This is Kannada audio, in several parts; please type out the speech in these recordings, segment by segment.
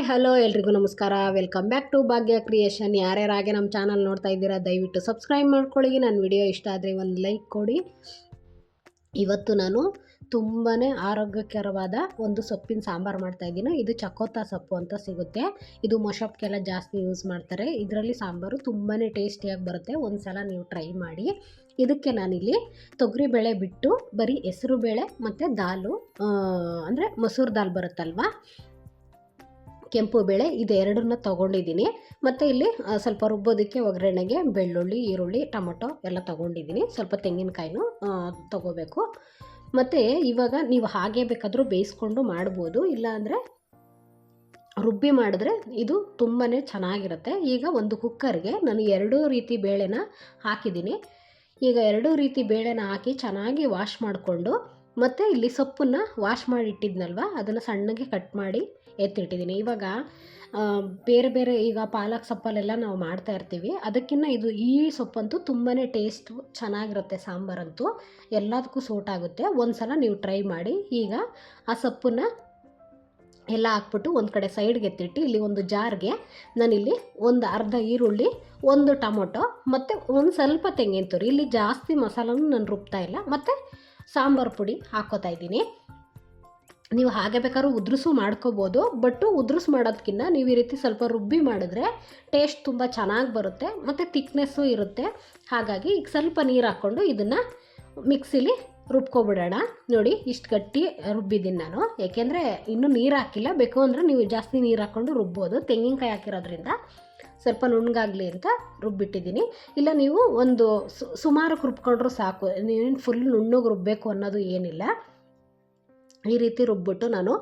ಹಲೋ ಎಲ್ರಿಗೂ ನಮಸ್ಕಾರ. Welcome back to Bhagya creation. ಯಾರ್ಯಾರಾಗೆ ನಮ್ಮ ಚಾನಲ್ ನೋಡ್ತಾ ಇದ್ದೀರಾ ದಯವಿಟ್ಟು ಸಬ್ಸ್ಕ್ರೈಬ್ ಮಾಡ್ಕೊಳ್ಳಿ. ನನ್ನ ವಿಡಿಯೋ ಇಷ್ಟ ಆದರೆ ಒಂದು ಲೈಕ್ ಕೊಡಿ. ಇವತ್ತು ನಾನು ತುಂಬಾ ಆರೋಗ್ಯಕರವಾದ ಒಂದು ಸೊಪ್ಪಿನ ಸಾಂಬಾರು ಮಾಡ್ತಾಯಿದ್ದೀನಿ. ಇದು ಚಕೋತ ಸೊಪ್ಪು ಅಂತ ಸಿಗುತ್ತೆ. ಇದು ಮೊಷಪ್ಗೆಲ್ಲ ಜಾಸ್ತಿ ಯೂಸ್ ಮಾಡ್ತಾರೆ. ಇದರಲ್ಲಿ ಸಾಂಬಾರು ತುಂಬಾ ಟೇಸ್ಟಿಯಾಗಿ ಬರುತ್ತೆ. ಒಂದು ಸಲ ನೀವು ಟ್ರೈ ಮಾಡಿ. ಇದಕ್ಕೆ ನಾನಿಲ್ಲಿ ತೊಗರಿಬೇಳೆ ಬಿಟ್ಟು ಬರೀ ಹೆಸರು ಬೇಳೆ ಮತ್ತು ದಾಲು ಅಂದರೆ ಮಸೂರು ದಾಲ್ ಬರುತ್ತಲ್ವ, ಕೆಂಪು ಬೇಳೆ, ಇದೆರಡನ್ನ ತೊಗೊಂಡಿದ್ದೀನಿ. ಮತ್ತು ಇಲ್ಲಿ ಸ್ವಲ್ಪ ರುಬ್ಬೋದಕ್ಕೆ ಒಗ್ಗರಣೆಗೆ ಬೆಳ್ಳುಳ್ಳಿ, ಈರುಳ್ಳಿ, ಟೊಮೊಟೊ ಎಲ್ಲ ತೊಗೊಂಡಿದ್ದೀನಿ. ಸ್ವಲ್ಪ ತೆಂಗಿನಕಾಯಿನೂ ತೊಗೋಬೇಕು. ಮತ್ತು ಇವಾಗ ನೀವು ಹಾಗೆ ಬೇಕಾದರೂ ಬೇಯಿಸ್ಕೊಂಡು ಮಾಡ್ಬೋದು, ಇಲ್ಲಾಂದರೆ ರುಬ್ಬಿ ಮಾಡಿದ್ರೆ ಇದು ತುಂಬಾ ಚೆನ್ನಾಗಿರುತ್ತೆ. ಈಗ ಒಂದು ಕುಕ್ಕರ್ಗೆ ನಾನು 2 ರೀತಿ ಬೇಳೆನ ಹಾಕಿದ್ದೀನಿ. ಈಗ 2 ರೀತಿ ಬೇಳೆನ ಹಾಕಿ ಚೆನ್ನಾಗಿ ವಾಶ್ ಮಾಡಿಕೊಂಡು, ಮತ್ತು ಇಲ್ಲಿ ಸೊಪ್ಪನ್ನು ವಾಶ್ ಮಾಡಿ ಇಟ್ಟಿದ್ನಲ್ವ ಅದನ್ನು ಸಣ್ಣಗೆ ಕಟ್ ಮಾಡಿ ಎತ್ತಿಟ್ಟಿದ್ದೀನಿ. ಇವಾಗ ಬೇರೆ ಬೇರೆ ಈಗ ಪಾಲಕ್ ಸೊಪ್ಪಲ್ಲೆಲ್ಲ ನಾವು ಮಾಡ್ತಾ ಇರ್ತೀವಿ, ಅದಕ್ಕಿಂತ ಈ ಸೊಪ್ಪಂತೂ ತುಂಬಾ ಟೇಸ್ಟ್ ಚೆನ್ನಾಗಿರುತ್ತೆ. ಸಾಂಬಾರಂತೂ ಎಲ್ಲದಕ್ಕೂ ಸೂಟ್ ಆಗುತ್ತೆ. ಒಂದು ಸಲ ನೀವು ಟ್ರೈ ಮಾಡಿ. ಈಗ ಆ ಸೊಪ್ಪನ್ನು ಎಲ್ಲ ಹಾಕ್ಬಿಟ್ಟು ಒಂದು ಕಡೆ ಸೈಡ್ಗೆ ಎತ್ತಿಟ್ಟು, ಇಲ್ಲಿ ಒಂದು ಜಾರ್ಗೆ ನಾನಿಲ್ಲಿ ಒಂದು ಅರ್ಧ ಈರುಳ್ಳಿ, ಒಂದು ಟೊಮೊಟೊ ಮತ್ತು ಒಂದು ಸ್ವಲ್ಪ ತೆಂಗಿನ ತುರಿ, ಇಲ್ಲಿ ಜಾಸ್ತಿ ಮಸಾಲನೂ ನಾನು ರುಬ್ತಾ ಇಲ್ಲ, ಮತ್ತು ಸಾಂಬಾರು ಪುಡಿ ಹಾಕ್ಕೋತಾ ಇದ್ದೀನಿ. ನೀವು ಹಾಗೆ ಬೇಕಾದ್ರೂ ಉದುರಿಸು ಮಾಡ್ಕೋಬೋದು, ಬಟ್ಟು ಉದುರಿಸಿ ಮಾಡೋದಕ್ಕಿಂತ ನೀವು ಈ ರೀತಿ ಸ್ವಲ್ಪ ರುಬ್ಬಿ ಮಾಡಿದ್ರೆ ಟೇಸ್ಟ್ ತುಂಬ ಚೆನ್ನಾಗಿ ಬರುತ್ತೆ ಮತ್ತು ತಿಕ್ನೆಸ್ಸು ಇರುತ್ತೆ. ಹಾಗಾಗಿ ಈಗ ಸ್ವಲ್ಪ ನೀರು ಹಾಕ್ಕೊಂಡು ಇದನ್ನು ಮಿಕ್ಸಿಲಿ ರುಬ್ಕೊಬಿಡೋಣ. ನೋಡಿ ಇಷ್ಟು ಗಟ್ಟಿ ರುಬ್ಬಿದ್ದೀನಿ ನಾನು, ಏಕೆಂದರೆ ಇನ್ನೂ ನೀರು ಹಾಕಿಲ್ಲ. ಬೇಕು ಅಂದರೆ ನೀವು ಜಾಸ್ತಿ ನೀರು ಹಾಕ್ಕೊಂಡು ರುಬ್ಬೋದು. ತೆಂಗಿನಕಾಯಿ ಹಾಕಿರೋದ್ರಿಂದ ಸ್ವಲ್ಪ ನುಣ್ಣಗಾಗಲಿ ಅಂತ ರುಬ್ಬಿಟ್ಟಿದ್ದೀನಿ. ಇಲ್ಲ ನೀವು ಒಂದು ಸುಮಾರಕ್ಕೆ ರುಬ್ಕೊಂಡ್ರೂ ಸಾಕು, ನೀವೇನು ಫುಲ್ ನುಣ್ಣಗೆ ರುಬ್ಬಬೇಕು ಅನ್ನೋದು ಏನಿಲ್ಲ. ಈ ರೀತಿ ರುಬ್ಬಿಟ್ಟು ನಾನು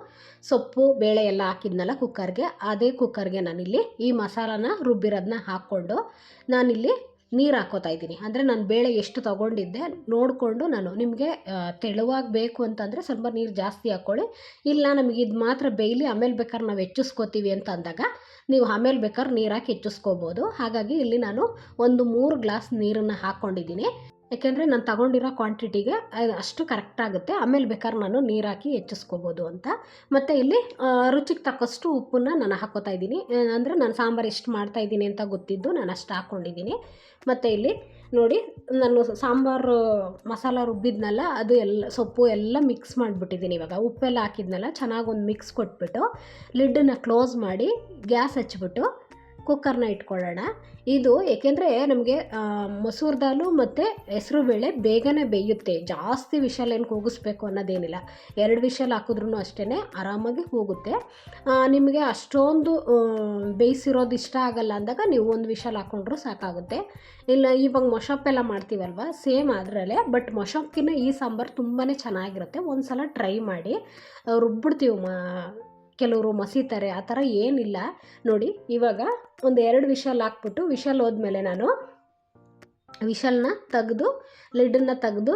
ಸೊಪ್ಪು ಬೇಳೆ ಎಲ್ಲ ಹಾಕಿದ್ನಲ್ಲ ಕುಕ್ಕರ್ಗೆ, ಅದೇ ಕುಕ್ಕರ್ಗೆ ನಾನಿಲ್ಲಿ ಈ ಮಸಾಲಾನ ರುಬ್ಬಿರೋದನ್ನ ಹಾಕ್ಕೊಂಡು ನಾನಿಲ್ಲಿ ನೀರು ಹಾಕ್ಕೋತಾ ಇದ್ದೀನಿ. ಅಂದರೆ ನಾನು ಬೇಳೆ ಎಷ್ಟು ತೊಗೊಂಡಿದ್ದೆ ನೋಡಿಕೊಂಡು, ನಾನು ನಿಮಗೆ ತೆಳುವಾಗಿ ಬೇಕು ಅಂತಂದರೆ ಸ್ವಲ್ಪ ನೀರು ಜಾಸ್ತಿ ಹಾಕ್ಕೊಳ್ಳಿ. ಇಲ್ಲ ನಮಗೆ ಇದು ಮಾತ್ರ ಬೇಯಲಿ, ಆಮೇಲೆ ಬೇಕಾದ್ರೆ ನಾವು ಹೆಚ್ಚಿಸ್ಕೋತೀವಿ ಅಂತ ಅಂದಾಗ ನೀವು ಆಮೇಲೆ ಬೇಕಾದ್ರೆ ನೀರು ಹಾಕಿ ಹೆಚ್ಚಿಸ್ಕೋಬೋದು. ಹಾಗಾಗಿ ಇಲ್ಲಿ ನಾನು ಒಂದು 3 ಗ್ಲಾಸ್ ನೀರನ್ನು ಹಾಕ್ಕೊಂಡಿದ್ದೀನಿ. ಯಾಕೆಂದರೆ ನಾನು ತಗೊಂಡಿರೋ ಕ್ವಾಂಟಿಟಿಗೆ ಅಷ್ಟು ಕರೆಕ್ಟಾಗುತ್ತೆ. ಆಮೇಲೆ ಬೇಕಾದ್ರೆ ನಾನು ನೀರು ಹಾಕಿ ಹೆಚ್ಚಿಸ್ಕೋಬೋದು ಅಂತ. ಮತ್ತು ಇಲ್ಲಿ ರುಚಿಗೆ ತಕ್ಕಷ್ಟು ಉಪ್ಪನ್ನು ನಾನು ಹಾಕ್ಕೋತಾ ಇದ್ದೀನಿ. ಅಂದರೆ ನಾನು ಸಾಂಬಾರು ಎಷ್ಟು ಮಾಡ್ತಾಯಿದ್ದೀನಿ ಅಂತ ಗೊತ್ತಿದ್ದು ನಾನು ಅಷ್ಟು ಹಾಕ್ಕೊಂಡಿದ್ದೀನಿ. ಮತ್ತು ಇಲ್ಲಿ ನೋಡಿ, ನಾನು ಸಾಂಬಾರು ಮಸಾಲ ರುಬ್ಬಿದ್ನಲ್ಲ ಅದು ಎಲ್ಲ ಸೊಪ್ಪು ಎಲ್ಲ ಮಿಕ್ಸ್ ಮಾಡಿಬಿಟ್ಟಿದ್ದೀನಿ. ಇವಾಗ ಉಪ್ಪೆಲ್ಲ ಹಾಕಿದ್ನಲ್ಲ ಚೆನ್ನಾಗಿ ಒಂದು ಮಿಕ್ಸ್ ಕೊಟ್ಬಿಟ್ಟು ಲಿಡ್ಡನ್ನು ಕ್ಲೋಸ್ ಮಾಡಿ ಗ್ಯಾಸ್ ಹಚ್ಬಿಟ್ಟು ಕುಕ್ಕರ್ನ ಇಟ್ಕೊಳ್ಳೋಣ. ಇದು ಏಕೆಂದರೆ ನಮಗೆ ಮಸೂರು ದಾಲು ಮತ್ತು ಹೆಸರು ಬೇಳೆ ಬೇಗನೆ ಬೇಯುತ್ತೆ. ಜಾಸ್ತಿ ವಿಷಲ್ ಏನು ಕೂಗಿಸ್ಬೇಕು ಅನ್ನೋದೇನಿಲ್ಲ. 2 ವಿಷಲ್ ಹಾಕಿದ್ರೂ ಅಷ್ಟೇ ಆರಾಮಾಗಿ ಕೂಗುತ್ತೆ. ನಿಮಗೆ ಅಷ್ಟೊಂದು ಬೇಯಿಸಿರೋದು ಇಷ್ಟ ಆಗಲ್ಲ ಅಂದಾಗ ನೀವು 1 ವಿಷಲ್ ಹಾಕ್ಕೊಂಡ್ರೂ ಸಾಕಾಗುತ್ತೆ. ಇಲ್ಲ ಇವಾಗ ಮೊಷಪ್ಪೆಲ್ಲ ಮಾಡ್ತೀವಲ್ವ, ಸೇಮ್ ಅದರಲ್ಲೇ, ಬಟ್ ಮೊಷಪ್ಕಿನ್ನ ಈ ಸಾಂಬಾರು ತುಂಬಾ ಚೆನ್ನಾಗಿರುತ್ತೆ. ಒಂದು ಸಲ ಟ್ರೈ ಮಾಡಿ. ರುಬ್ಬಿಡ್ತೀವಿ, ಕೆಲವರು ಮಸೀತಾರೆ, ಆ ಥರ ಏನಿಲ್ಲ. ನೋಡಿ ಇವಾಗ ಒಂದು 2 ವಿಷಲ್ ಹಾಕ್ಬಿಟ್ಟು, ವಿಷಲ್ ಹೋದ್ಮೇಲೆ ನಾನು ವಿಷಲ್ನ ತೆಗೆದು ಲಿಡ್ಡನ್ನು ತೆಗೆದು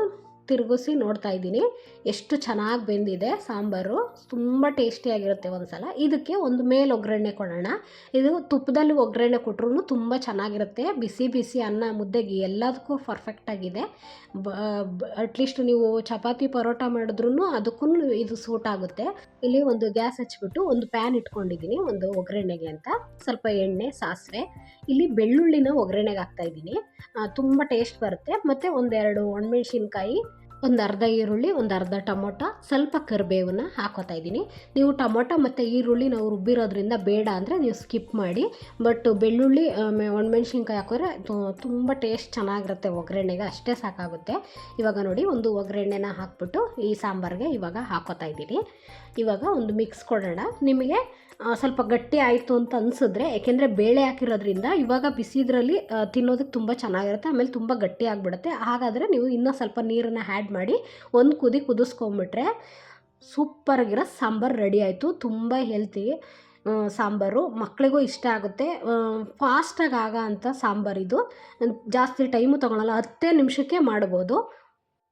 ತಿರುಗಿಸಿ ನೋಡ್ತಾ ಇದ್ದೀನಿ ಎಷ್ಟು ಚೆನ್ನಾಗಿ ಬೆಂದಿದೆ. ಸಾಂಬಾರು ತುಂಬ ಟೇಸ್ಟಿಯಾಗಿರುತ್ತೆ. ಒಂದು ಸಲ ಇದಕ್ಕೆ ಒಂದು ಮೇಲೆ ಒಗ್ಗರಣೆ ಕೊಡೋಣ. ಇದು ತುಪ್ಪದಲ್ಲಿ ಒಗ್ಗರಣೆ ಕೊಟ್ಟರು ತುಂಬ ಚೆನ್ನಾಗಿರುತ್ತೆ. ಬಿಸಿ ಬಿಸಿ ಅನ್ನ ಮುದ್ದೆಗೆ ಎಲ್ಲದಕ್ಕೂ ಪರ್ಫೆಕ್ಟಾಗಿದೆ. ಅಟ್ಲೀಸ್ಟ್ ನೀವು ಚಪಾತಿ ಪರೋಟ ಮಾಡಿದ್ರೂ ಅದಕ್ಕೂ ಇದು ಸೂಟ್ ಆಗುತ್ತೆ. ಇಲ್ಲಿ ಒಂದು ಗ್ಯಾಸ್ ಹಚ್ಬಿಟ್ಟು ಒಂದು ಪ್ಯಾನ್ ಇಟ್ಕೊಂಡಿದ್ದೀನಿ ಒಂದು ಒಗ್ಗರಣೆಗೆ ಅಂತ. ಸ್ವಲ್ಪ ಎಣ್ಣೆ, ಸಾಸಿವೆ, ಇಲ್ಲಿ ಬೆಳ್ಳುಳ್ಳಿನ ಒಗ್ಗರಣೆಗೆ ಹಾಕ್ತಾಯಿದ್ದೀನಿ. ತುಂಬ ಟೇಸ್ಟ್ ಬರುತ್ತೆ. ಮತ್ತು 1-2 ಒಣಮೆಣ್ಸಿನ್ಕಾಯಿ, ಒಂದು ಅರ್ಧ ಈರುಳ್ಳಿ, ಒಂದು ಅರ್ಧ ಟೊಮೊಟೊ, ಸ್ವಲ್ಪ ಕರಿಬೇವನ್ನ ಹಾಕೋತಾ ಇದ್ದೀನಿ. ನೀವು ಟೊಮೊಟೊ ಮತ್ತು ಈರುಳ್ಳಿ ನಾವು ರುಬ್ಬಿರೋದ್ರಿಂದ ಬೇಡ ಅಂದರೆ ನೀವು ಸ್ಕಿಪ್ ಮಾಡಿ. ಬಟ್ ಬೆಳ್ಳುಳ್ಳಿ ಒಣಮೆಣ್ಸಿನ್ಕಾಯಿ ಹಾಕಿದ್ರೆ ತುಂಬ ಟೇಸ್ಟ್ ಚೆನ್ನಾಗಿರುತ್ತೆ ಒಗ್ಗರಣೆಗೆ, ಅಷ್ಟೇ ಸಾಕಾಗುತ್ತೆ. ಇವಾಗ ನೋಡಿ ಒಂದು ಒಗ್ಗರಣೆನ ಹಾಕ್ಬಿಟ್ಟು ಈ ಸಾಂಬಾರಿಗೆ ಇವಾಗ ಹಾಕೋತಾ ಇದ್ದೀನಿ. ಇವಾಗ ಒಂದು ಮಿಕ್ಸ್ ಕೊಡೋಣ. ನಿಮಗೆ ಸ್ವಲ್ಪ ಗಟ್ಟಿ ಆಯಿತು ಅಂತ ಅನಿಸಿದ್ರೆ, ಏಕೆಂದರೆ ಬೇಳೆ ಹಾಕಿರೋದ್ರಿಂದ ಇವಾಗ ಬಿಸಿದ್ರಲ್ಲಿ ತಿನ್ನೋದಕ್ಕೆ ತುಂಬ ಚೆನ್ನಾಗಿರುತ್ತೆ, ಆಮೇಲೆ ತುಂಬ ಗಟ್ಟಿ ಆಗಿಬಿಡುತ್ತೆ. ಹಾಗಾದರೆ ನೀವು ಇನ್ನೂ ಸ್ವಲ್ಪ ನೀರನ್ನು ಆ್ಯಡ್ ಮಾಡಿ ಒಂದು ಕುದಿ ಕುದಿಸ್ಕೊಂಬಿಟ್ರೆ ಸೂಪರಾಗಿರೋ ಸಾಂಬಾರು ರೆಡಿ ಆಯಿತು. ತುಂಬ ಹೆಲ್ತಿ ಸಾಂಬಾರು, ಮಕ್ಕಳಿಗೂ ಇಷ್ಟ ಆಗುತ್ತೆ. ಫಾಸ್ಟಾಗಿ ಆಗೋ ಅಂಥ ಸಾಂಬಾರಿದು, ಜಾಸ್ತಿ ಟೈಮು ತೊಗೊಳಲ್ಲ, 10 ನಿಮಿಷಕ್ಕೆ ಮಾಡ್ಬೋದು.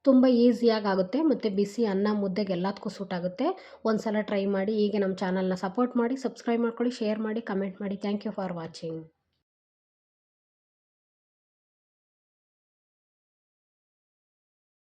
ತುಂಬ ಈಸಿಯಾಗಿ ಆಗುತ್ತೆ ಮತ್ತು ಬಿಸಿ ಅನ್ನ ಮುದ್ದೆಗೆ ಎಲ್ಲದಕ್ಕೂ ಸೂಟ್ ಆಗುತ್ತೆ. ಒಂದು ಸಲ ಟ್ರೈ ಮಾಡಿ. ಹೀಗೆ ನಮ್ಮ ಚಾನಲ್ನ ಸಪೋರ್ಟ್ ಮಾಡಿ, ಸಬ್ಸ್ಕ್ರೈಬ್ ಮಾಡ್ಕೊಳ್ಳಿ, ಶೇರ್ ಮಾಡಿ, ಕಮೆಂಟ್ ಮಾಡಿ. Thank you for watching.